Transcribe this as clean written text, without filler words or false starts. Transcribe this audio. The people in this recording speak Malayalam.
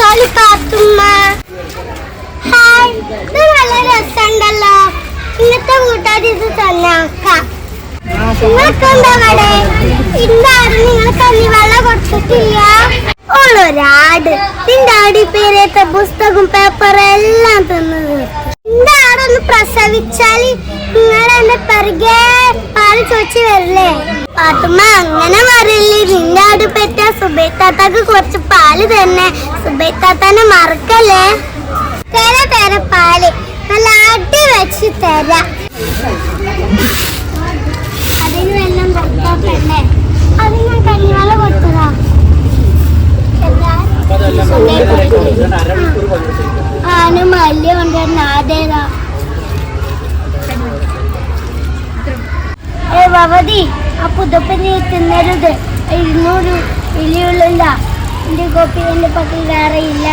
അടിപൊളി പാത്തുമ്മ. ഹായ്, ഇത് നല്ല രസമുണ്ടല്ലോ. ഇന്നത്തെ കൂട്ടാൻ ഇത് തന്നാക്കാം. നിങ്ങൾക്കെന്താ കടേ? ഇന്നാരും നിങ്ങൾ കഞ്ഞിവെള്ളം കൊടുത്തിട്ടില്ല. ഓളൊരാട്. നിന്റെ ആടി പേരേറ്റ പുസ്തകവും പേപ്പറും എല്ലാം തിന്നത്. നിന്റെ ആടൊന്ന് പ്രസവിച്ചാൽ നിങ്ങൾ എന്നെ പിറകെ പാല് ചോദിച്ചു വരില്ലേ? പാത്തുമ്മ അങ്ങനെ പറയില്ലേ. നിന്റെ ആട് പറ്റ സുബൈത്താത്താക്ക് കുറച്ച് പാല് തന്നെ. സുബൈത്താത്താനെ മറക്കല്ലേ. തര പാല് നല്ല അടി വെച്ച് തരാം. അതിന് വെള്ളം കൊടുത്തോട്ടെ. അത് ഞാൻ കഞ്ഞിവെള്ളം കൊടുത്തതാ. ആന മല്യ കൊണ്ടുവരുന്ന ആദ്യതാ. ഭവതി, ആ പുതപ്പിന് തിന്നരുത്. 200 ഇലിയുള്ള എന്റെ കോപ്പി എന്റെ പക്കൽ വേറെ ഇല്ല.